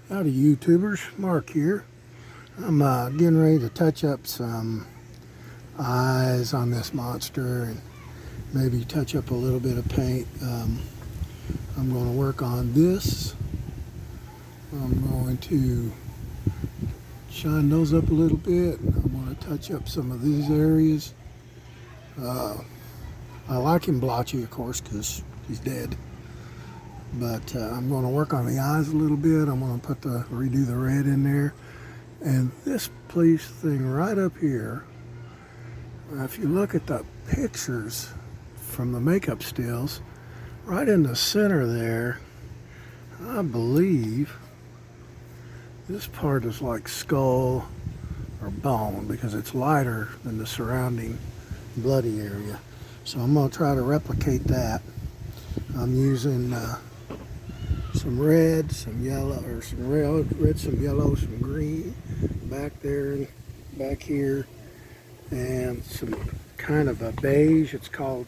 Howdy YouTubers, Mark here. I'm getting ready to touch up some eyes on this monster and maybe touch up a little bit of paint. I'm going to work on this. I'm going to shine those up a little bit. I'm going to touch up some of these areas. I like him blotchy, of course, because he's dead. But I'm going to work on the eyes a little bit. I'm going to redo the red in there. And this police thing right up here, if you look at the pictures from the makeup stills, right in the center there, I believe this part is like skull or bone because it's lighter than the surrounding bloody area. So I'm going to try to replicate that. I'm using some red, some yellow, or some red, some yellow, some green back there and back here, and some kind of a beige. It's called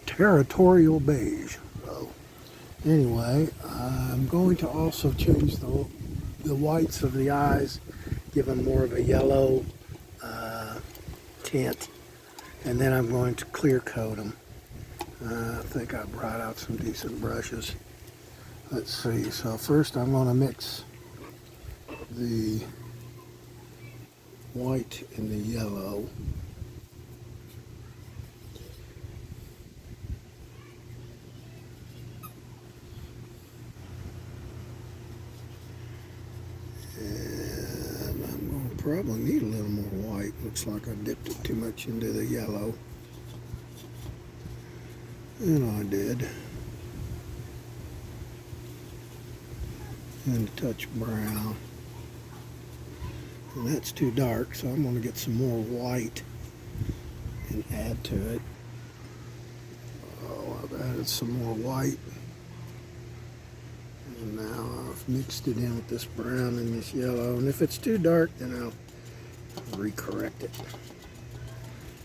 territorial beige. So anyway, I'm going to also change the whites of the eyes, give them more of a yellow tint, and then I'm going to clear coat them. I think I brought out some decent brushes. Let's see. So first I'm going to mix the white and the yellow. And I'm going to probably need a little more white. Looks like I dipped it too much into the yellow. And I did. And a touch brown. And that's too dark, so I'm going to get some more white and add to it. Oh, I've added some more white. And now I've mixed it in with this brown and this yellow. And if it's too dark, then I'll recorrect it.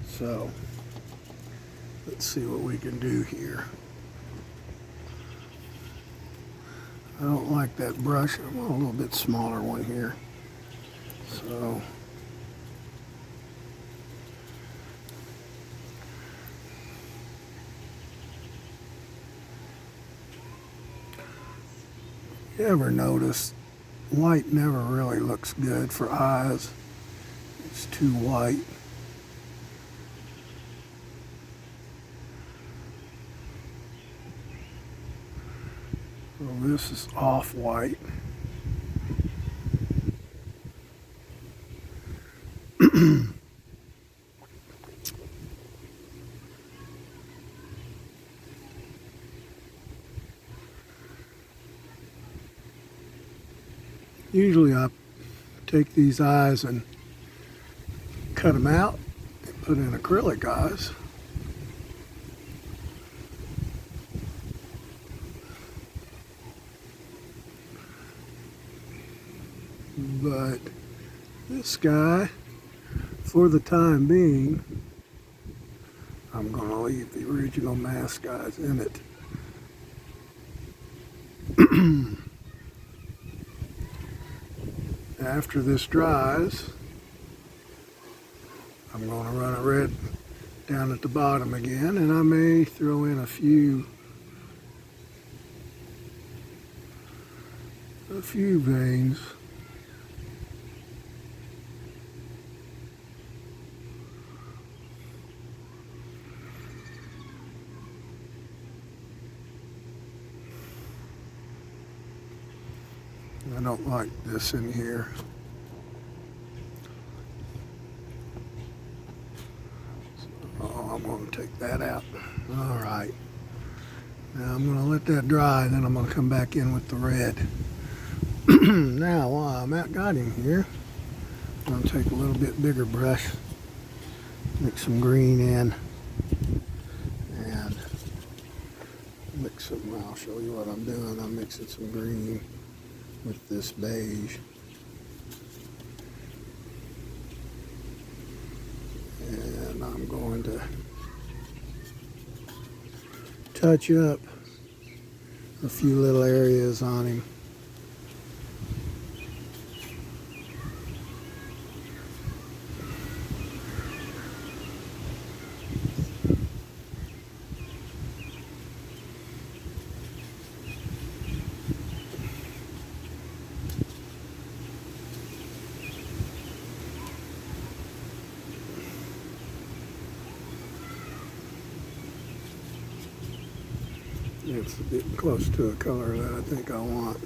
So, let's see what we can do here. I don't like that brush. I want a little bit smaller one here. So, you ever notice white never really looks good for eyes? It's too white. Well, this is off-white. Usually I take these eyes and cut them out and put in acrylic eyes. But this guy, for the time being, I'm going to leave the original mask eyes in it. After this dries, I'm going to run a red down at the bottom again, and I may throw in a few veins. I don't like this in here. So I'm going to take that out. All right. Now I'm going to let that dry, and then I'm going to come back in with the red. Now, while I'm got him here, I'm going to take a little bit bigger brush, mix some green in, and mix some, I'll show you what I'm doing. I'm mixing some green with this beige. And I'm going to touch up a few little areas on him That's getting close to a color that I think I want.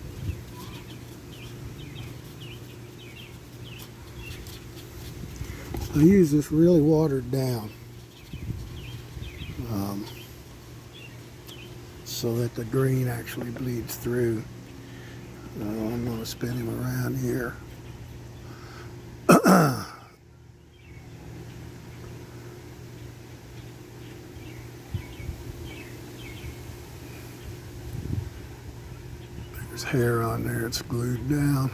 I use this really watered down so that the green actually bleeds through. I'm going to spin him around here. There's hair on there, it's glued down.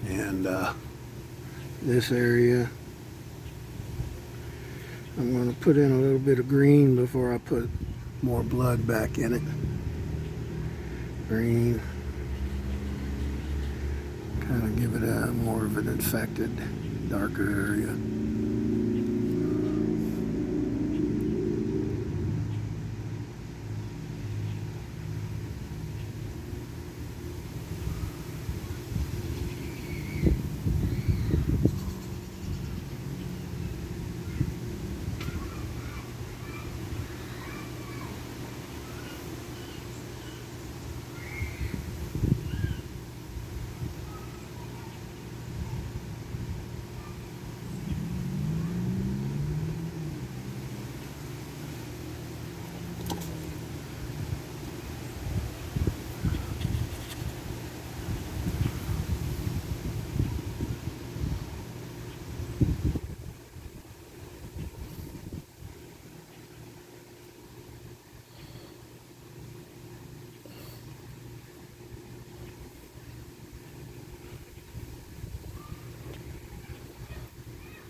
And this area, I'm going to put in a little bit of green before I put more blood back in it. Green, kind of give it a more of an infected, darker area.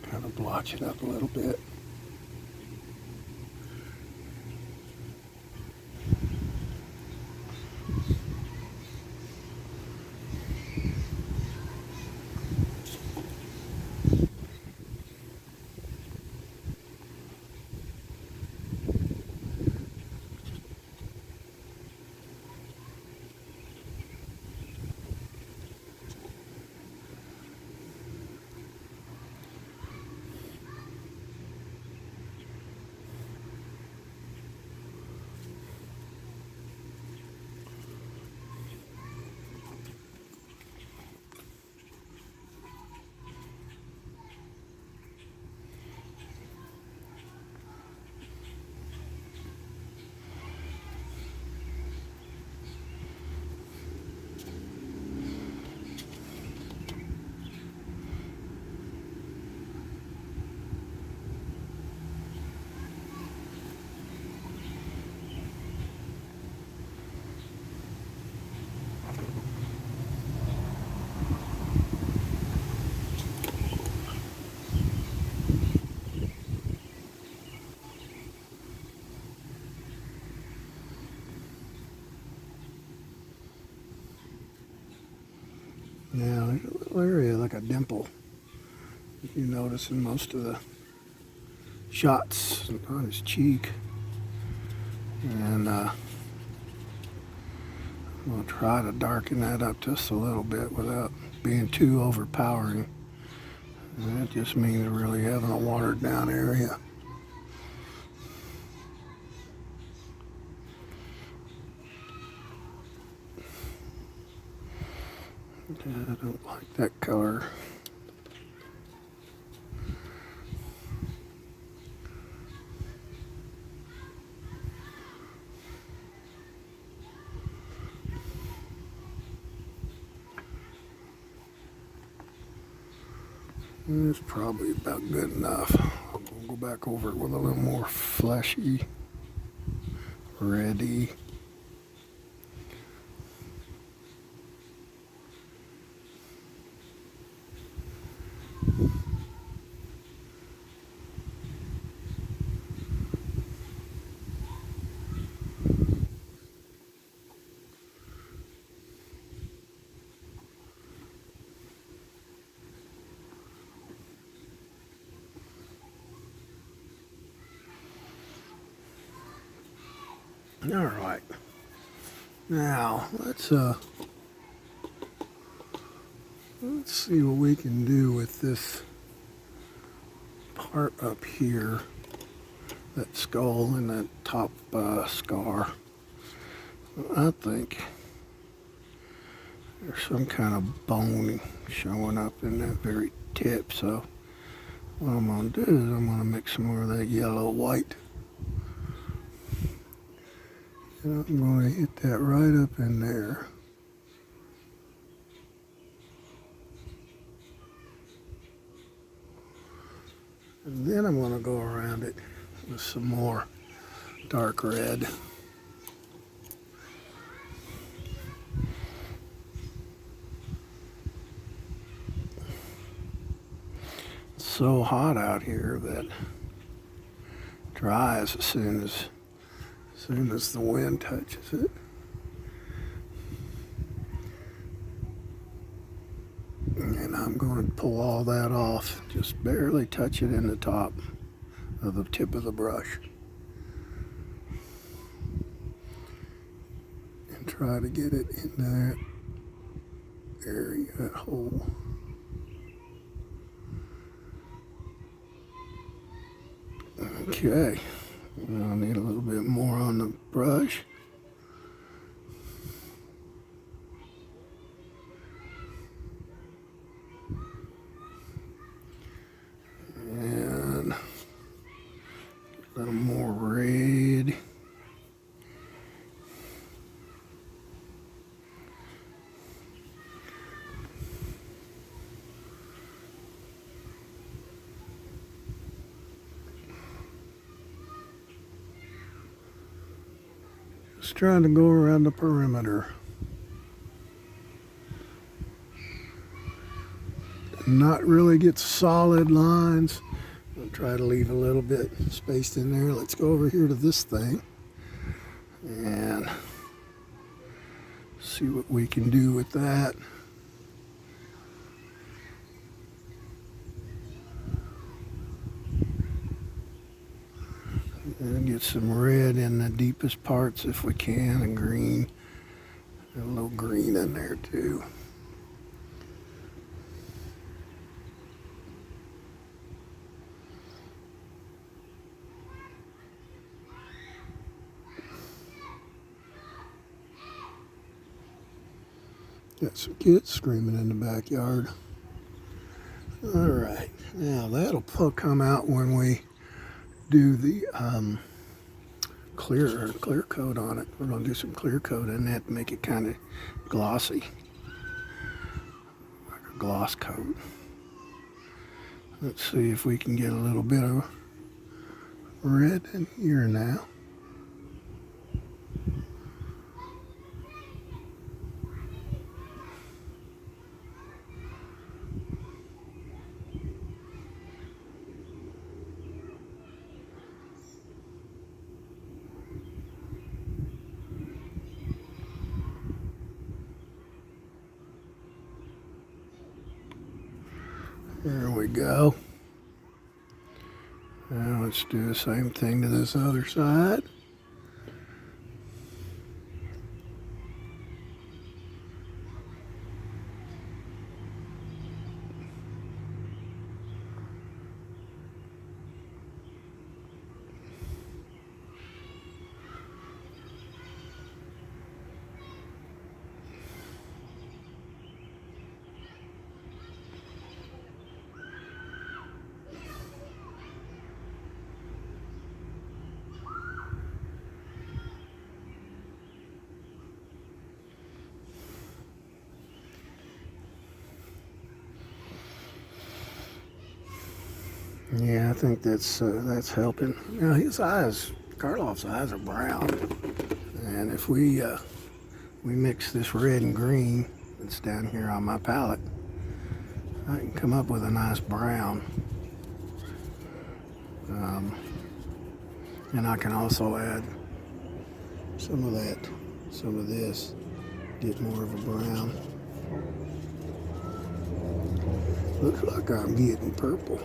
Kind of blotch it up a little bit. Now, there's a little area like a dimple. If you notice in most of the shots on his cheek. And I'm going to try to darken that up just a little bit without being too overpowering. And that just means really having a watered down area. I don't like that color. It's probably about good enough. I'll go back over it with a little more fleshy, reddy. All right. Now let's see what we can do with this part up here, that skull and that top scar. I think there's some kind of bone showing up in that very tip, so what I'm going to do is I'm going to mix some more of that yellow white. And I'm going to hit that right up in there. And then I'm going to go around it with some more dark red. It's so hot out here that it dries as soon as the wind touches it. And I'm going to pull all that off, just barely touch it in the top of the tip of the brush. And try to get it in that area, that hole. Okay, I'll need a little bit more on the brush. And a little more red. Just trying to go around the perimeter. Not really get solid lines. I'll try to leave a little bit spaced in there. Let's go over here to this thing and see what we can do with that. And get some red in the deepest parts if we can, and green. A little green in there too. Got some kids screaming in the backyard. All right, now that'll come out when we do the clear coat on it. We're going to do some clear coat in that to make it kind of glossy, like a gloss coat. Let's see if we can get a little bit of red in here now. There we go. Now let's do the same thing to this other side. Yeah, I think that's helping. You know, his eyes, Karloff's eyes are brown, and if we mix this red and green that's down here on my palette, I can come up with a nice brown. And I can also add some of this, get more of a brown. Looks like I'm getting purple.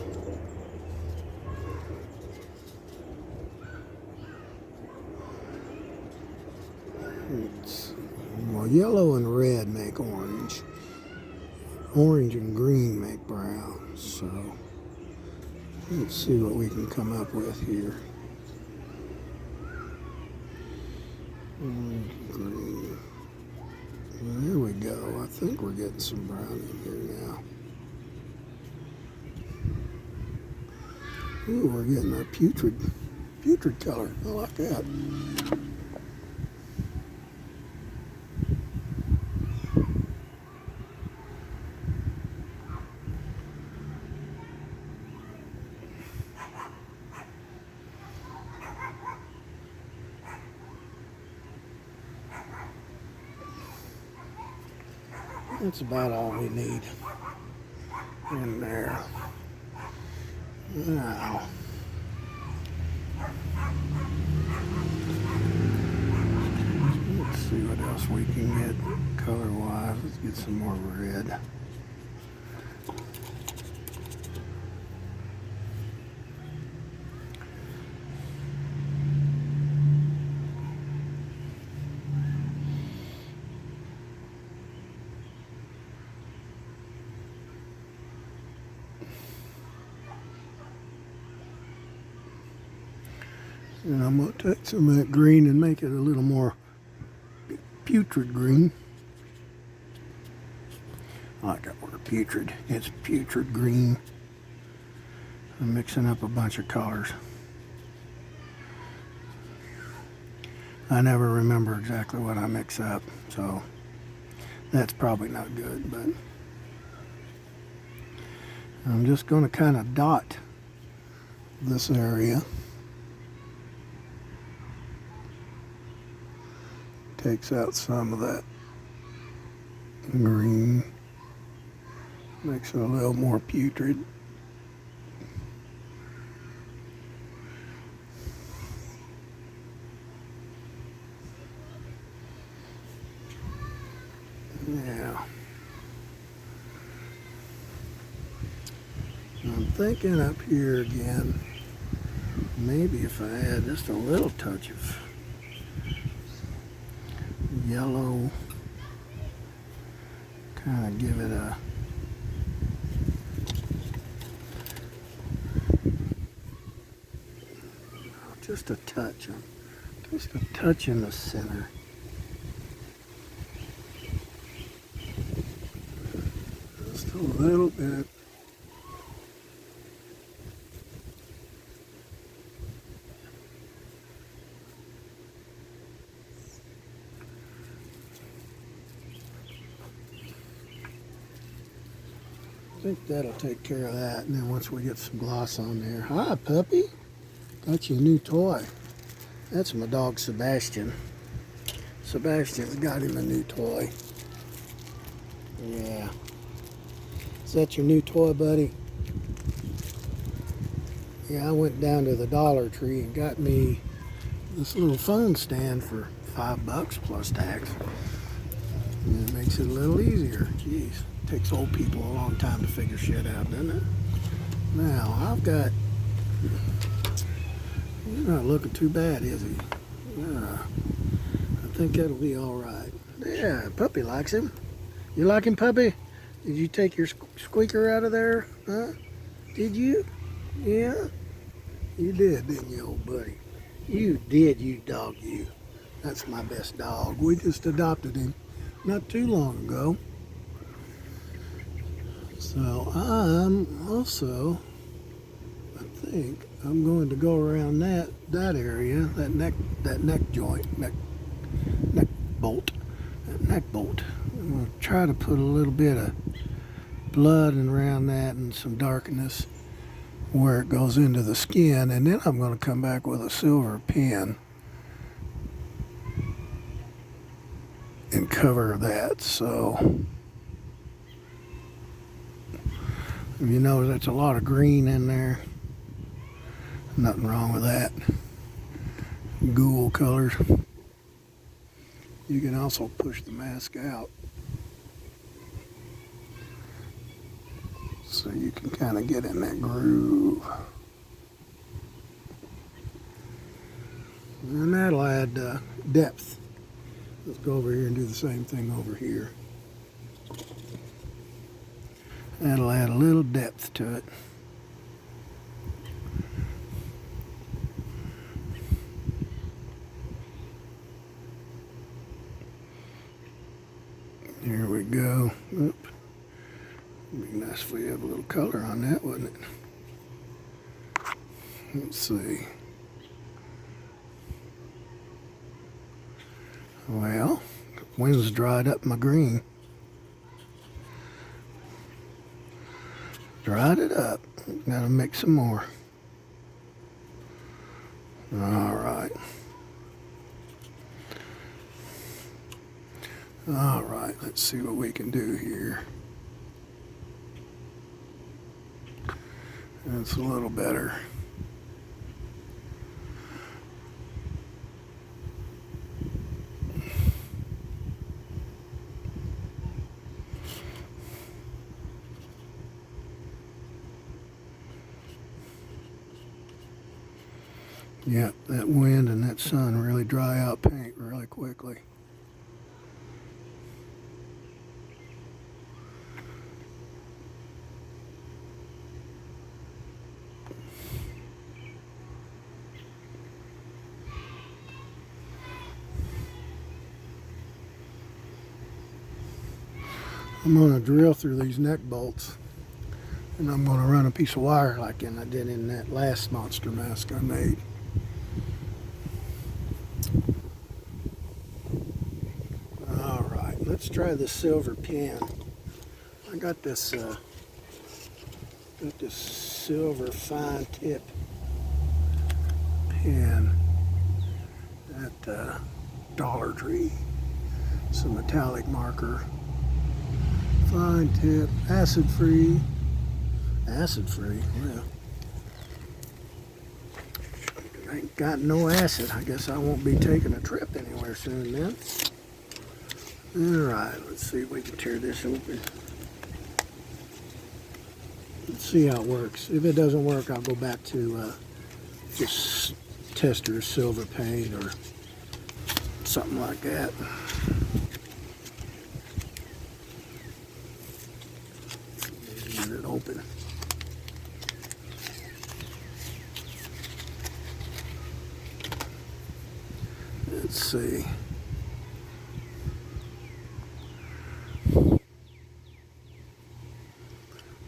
yellow and red make orange. Orange and green make brown. So let's see what we can come up with here. Orange, green. Well, there we go. I think we're getting some brown in here now. Ooh, we're getting a putrid color. I like that. That's about all we need in there. Now, let's see what else we can get color-wise. Let's get some more red. And I'm going to take some of that green and make it a little more putrid green. I like that word, putrid. It's putrid green. I'm mixing up a bunch of colors. I never remember exactly what I mix up, so that's probably not good, but I'm just going to kind of dot this area. Takes out some of that green, makes it a little more putrid. Yeah. I'm thinking up here again, maybe if I add just a little touch of yellow, kind of give it a just a touch in the center. Just a little bit. I think that'll take care of that, and then once we get some gloss on there. Hi, puppy. Got you a new toy. That's my dog, Sebastian. Sebastian's got him a new toy. Yeah. Is that your new toy, buddy? Yeah, I went down to the Dollar Tree and got me this little phone stand for $5 plus tax. And it makes it a little easier. Jeez. Takes old people a long time to figure shit out, doesn't it? Now, I've got... He's not looking too bad, is he? I think that'll be all right. Yeah, puppy likes him. You like him, puppy? Did you take your squeaker out of there? Huh? Did you? Yeah? You did, didn't you, old buddy? You did, you dog, you. That's my best dog. We just adopted him not too long ago. So I'm also, I think I'm going to go around that area, that neck joint, neck bolt, that neck bolt. I'm going to try to put a little bit of blood around that and some darkness where it goes into the skin, and then I'm going to come back with a silver pen and cover that. So you know, that's a lot of green in there. Nothing wrong with that. Ghoul colors. You can also push the mask out so you can kind of get in that groove. And that'll add depth Let's go over here and do the same thing over here. That'll add a little depth to it. Here we go. Oop. It'd be nice if we have a little color on that, wouldn't it? Let's see. Well, the wind's dried up my green. Dried it up. Gotta mix some more. All right. All right, let's see what we can do here. That's a little better. Yeah, that wind and that sun really dry out paint really quickly. I'm going to drill through these neck bolts, and I'm going to run a piece of wire like I did in that last monster mask I made. All right, let's try the silver pen. I got this silver fine tip pen at Dollar Tree. It's a metallic marker. Fine tip, acid free. Acid free, well. I ain't got no acid. I guess I won't be taking a trip anywhere soon then. Alright, let's see if we can tear this open. Let's see how it works. If it doesn't work, I'll go back to just tester silver paint or something like that. Get it open. Let's see.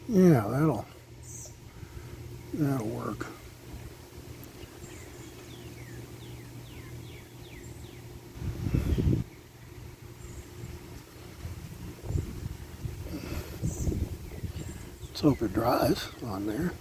Yeah, that'll work. Let's hope it dries on there.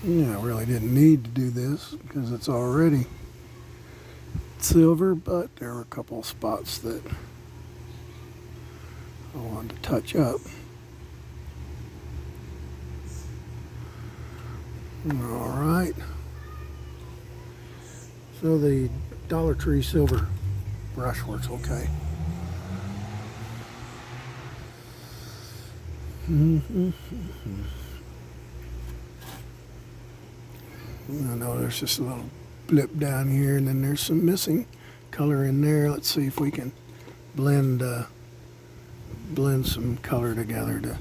Yeah, I really didn't need to do this because it's already silver, but there were a couple of spots that I wanted to touch up. All right. So the Dollar Tree silver brush works okay. I know there's just a little blip down here, and then there's some missing color in there. Let's see if we can blend some color together to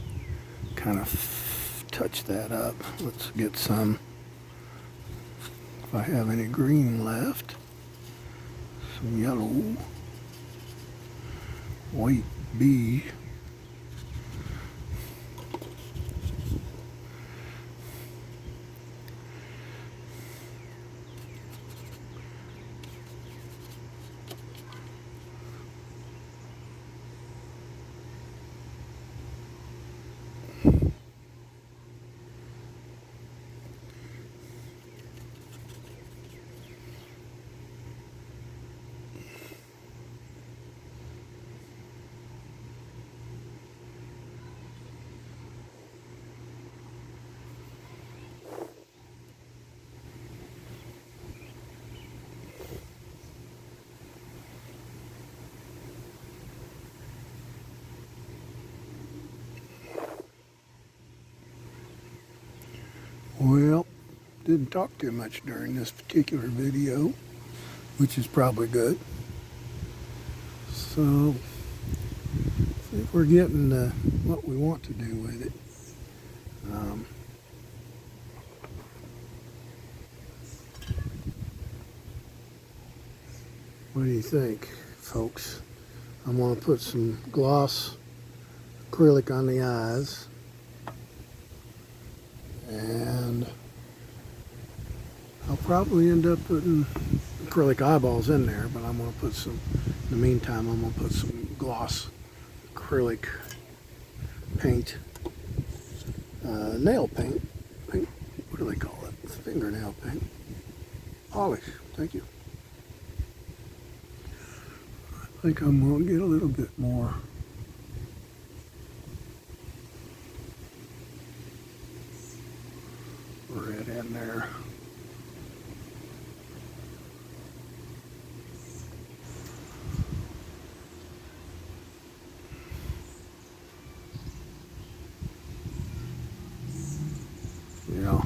kind of touch that up. Let's get some, if I have any green left, some yellow, white bee. didn't talk too much during this particular video, which is probably good. So, see if we're getting what we want to do with it. What do you think, folks? I'm going to put some gloss acrylic on the eyes, and I'll probably end up putting acrylic eyeballs in there, but I'm going to put some, in the meantime, I'm going to put some gloss acrylic paint, nail paint, what do they call it? Fingernail paint. Polish, thank you. I think I'm going to get a little bit more. Red in there. Yeah.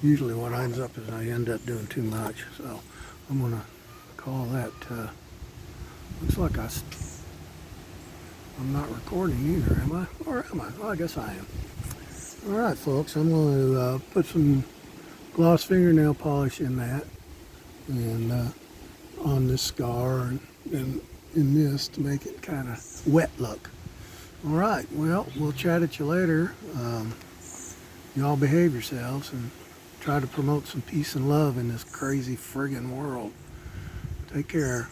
Usually what ends up is I end up doing too much, so I'm going to call that, looks like I'm not recording either, am I? Or am I? Well, I guess I am. All right, folks, I'm going to put some gloss fingernail polish in that, and on this scar, and in this to make it kind of wet look. All right, well, we'll chat at you later. Y'all behave yourselves and try to promote some peace and love in this crazy friggin' world. Take care.